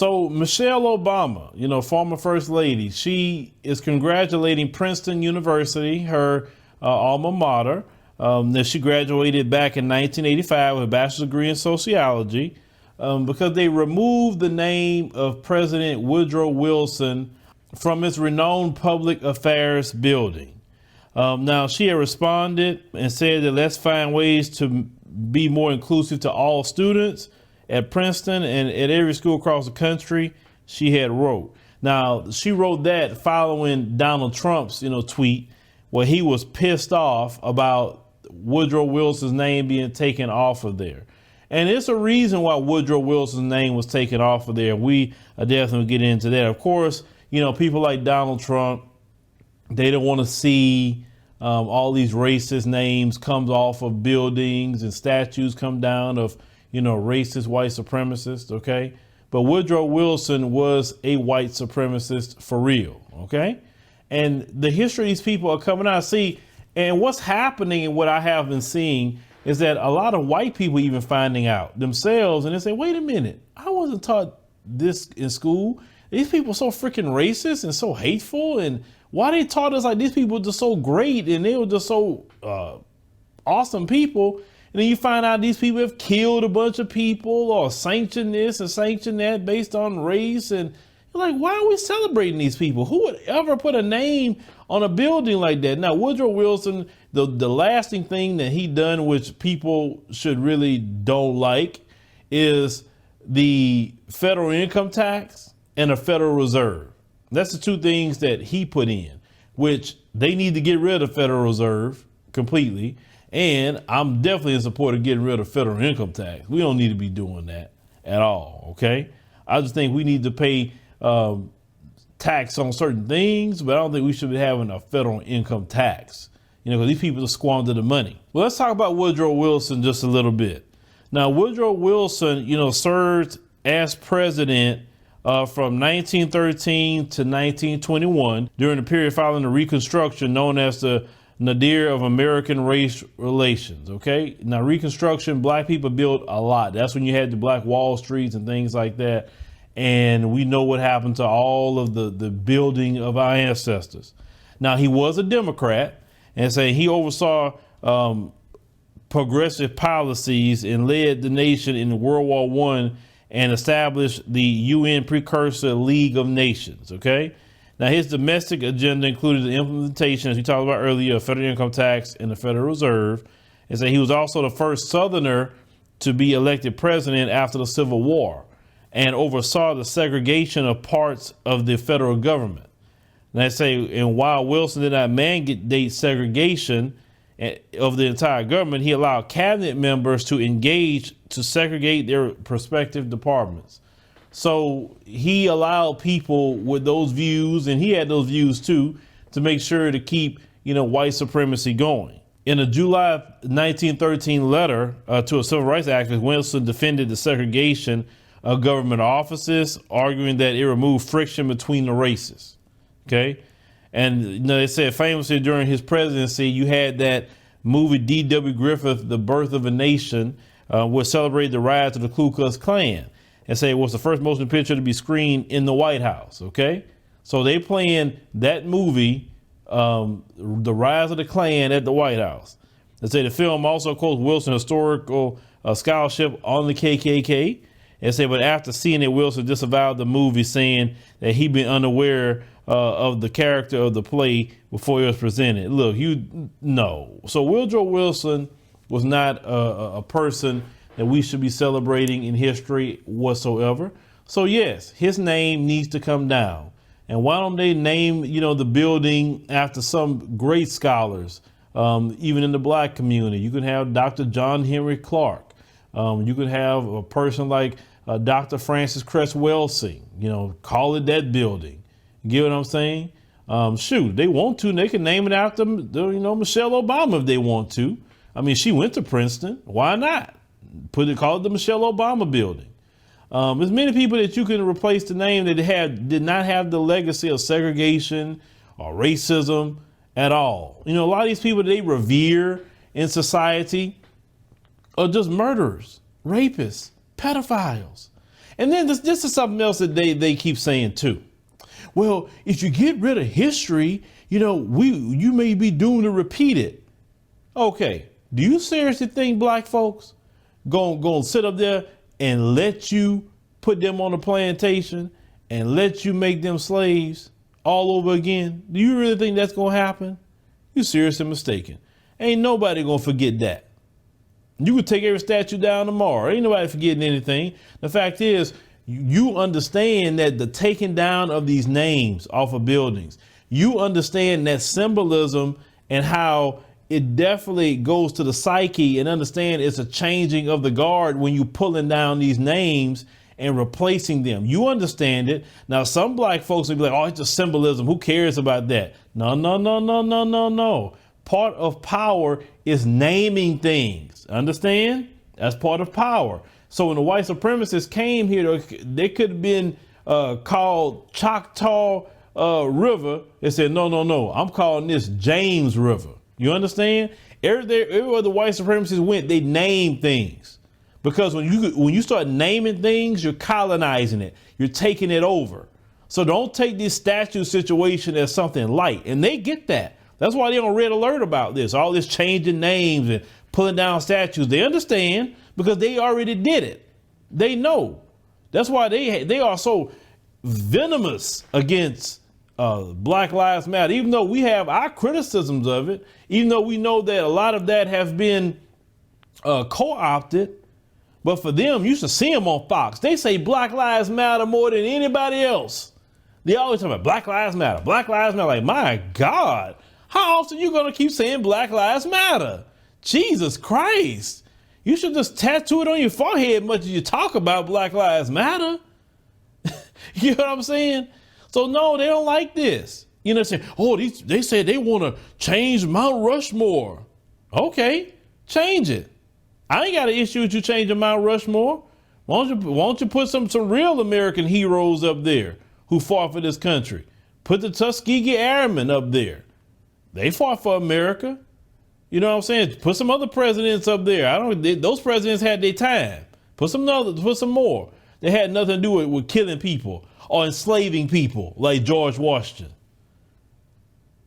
So Michelle Obama, former first lady, she is congratulating Princeton University, her alma mater, that she graduated back in 1985 with a bachelor's degree in sociology, because they removed the name of President Woodrow Wilson from its renowned public affairs building. Now, she had responded and said that let's find ways to be more inclusive to all students at Princeton and at every school across the country. She had wrote. Now, she wrote that following Donald Trump's, tweet where he was pissed off about Woodrow Wilson's name being taken off of there. And it's a reason why Woodrow Wilson's name was taken off of there. We are definitely get into that. Of course, people like Donald Trump, they don't want to see all these racist names come off of buildings and statues come down of, racist white supremacists. OK, but Woodrow Wilson was a white supremacist for real. OK, and the history of these people are coming out. See, and what's happening and what I have been seeing is that a lot of white people even finding out themselves and they say, wait a minute, I wasn't taught this in school. These people are so freaking racist and so hateful. And why they taught us like these people were just so great and they were just so awesome people. And then you find out these people have killed a bunch of people or sanctioned this and sanctioned that based on race. And you're like, why are we celebrating these people? Who would ever put a name on a building like that? Now, Woodrow Wilson, the lasting thing that he done, which people should really don't like, is the federal income tax and a Federal Reserve. That's the two things that he put in, which they need to get rid of Federal Reserve completely. And I'm definitely in support of getting rid of federal income tax. We don't need to be doing that at all. OK, I just think we need to pay tax on certain things, but I don't think we should be having a federal income tax, because these people just squander the money. Well, let's talk about Woodrow Wilson just a little bit. Now, Woodrow Wilson, served as president from 1913 to 1921 during the period following the Reconstruction known as the nadir of American race relations. OK, now Reconstruction, black people built a lot. That's when you had the Black Wall Streets and things like that. And we know what happened to all of the building of our ancestors. Now, he was a Democrat and say he oversaw progressive policies and led the nation in World War I and established the UN precursor League of Nations. OK, now his domestic agenda included the implementation, as we talked about earlier, of federal income tax and the Federal Reserve. And say he was also the first Southerner to be elected president after the Civil War, and oversaw the segregation of parts of the federal government. And I say, and while Wilson did not mandate segregation of the entire government, he allowed cabinet members to engage to segregate their respective departments. So he allowed people with those views, and he had those views too, to make sure to keep, white supremacy going. In a July 1913 letter to a civil rights activist, Wilson defended the segregation of government offices, arguing that it removed friction between the races. OK, and they said famously during his presidency, you had that movie D.W. Griffith, The Birth of a Nation, which celebrated the rise of the Ku Klux Klan, and say it was the first motion picture to be screened in the White House. OK, so they playing that movie, The Rise of the Klan, at the White House. They say the film also quotes Wilson's historical scholarship on the KKK. And say, but after seeing it, Wilson disavowed the movie, saying that he'd been unaware of the character of the play before it was presented. Look, So Woodrow Wilson was not a person that we should be celebrating in history whatsoever. So, yes, his name needs to come down. And why don't they name, the building after some great scholars, even in the black community? You could have Dr. John Henry Clark. You could have a person like Dr. Francis Cress Welsing, call it that building. You get what I'm saying? Shoot, they want to, and they can name it after, Michelle Obama if they want to. I mean, she went to Princeton. Why not? Call it the Michelle Obama building. There's many people that you can replace the name that did not have the legacy of segregation or racism at all. A lot of these people that they revere in society are just murderers, rapists, pedophiles. And then this is something else that they keep saying too. Well, if you get rid of history, you may be doomed to repeat it. Okay, do you seriously think black folks gonna sit up there and let you put them on a plantation and let you make them slaves all over again? Do you really think that's gonna happen? You're seriously mistaken. Ain't nobody gonna forget that. You could take every statue down tomorrow. Ain't nobody forgetting anything. The fact is, you understand that the taking down of these names off of buildings, you understand that symbolism and how it definitely goes to the psyche, and understand it's a changing of the guard when you pulling down these names and replacing them. You understand it. Now, some black folks will be like, oh, it's just symbolism. Who cares about that? No, no, no, no, no, no, no. Part of power is naming things. Understand? That's part of power. So when the white supremacists came here, they could have been called Choctaw River. They said, no, no, no. I'm calling this James River. You understand? Everywhere the white supremacists went, they named things. Because when you start naming things, you're colonizing it. You're taking it over. So don't take this statue situation as something light. And they get that. That's why they're on red alert about this. All this changing names and pulling down statues. They understand because they already did it. They know. That's why they are so venomous against Black Lives Matter. Even though we have our criticisms of it, even though we know that a lot of that has been co-opted. But for them, you should see them on Fox. They say Black Lives Matter more than anybody else. They always talk about Black Lives Matter, Black Lives Matter. Like, my God, how often you going to keep saying Black Lives Matter? Jesus Christ. You should just tattoo it on your forehead much as you talk about Black Lives Matter. You know what I'm saying? So no, they don't like this. You know what I'm saying? Oh, they said they want to change Mount Rushmore. Okay, change it. I ain't got an issue with you changing Mount Rushmore. Why don't you put some real American heroes up there who fought for this country? Put the Tuskegee Airmen up there. They fought for America. You know what I'm saying? Put some other presidents up there. Those presidents had their time. Put some more. They had nothing to do with killing people or enslaving people like George Washington.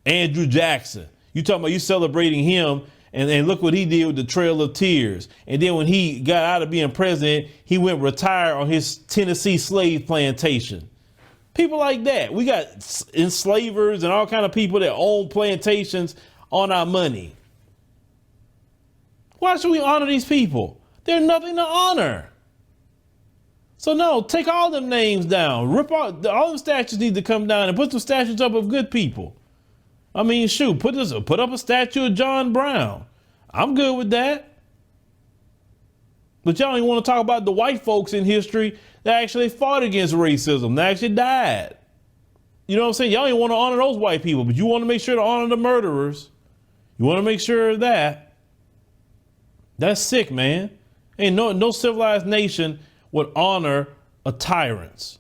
Andrew Jackson. You talking about you celebrating him, and look what he did with the Trail of Tears. And then when he got out of being president, he went retire on his Tennessee slave plantation. People like that. We got enslavers and all kind of people that own plantations on our money. Why should we honor these people? They're nothing to honor. So no, take all them names down. Rip out all them statues need to come down and put some statues up of good people. I mean, shoot, put up a statue of John Brown. I'm good with that. But y'all don't even want to talk about the white folks in history that actually fought against racism, that actually died. You know what I'm saying? Y'all don't even want to honor those white people, but you want to make sure to honor the murderers. You want to make sure of that. That's sick, man. Ain't no civilized nation would honor a tyrant.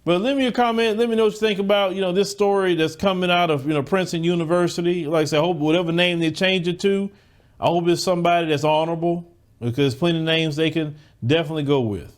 But leave me a comment. Let me know what you think about, this story that's coming out of, Princeton University. Like I said, I hope whatever name they change it to, I hope it's somebody that's honorable, because there's plenty of names they can definitely go with.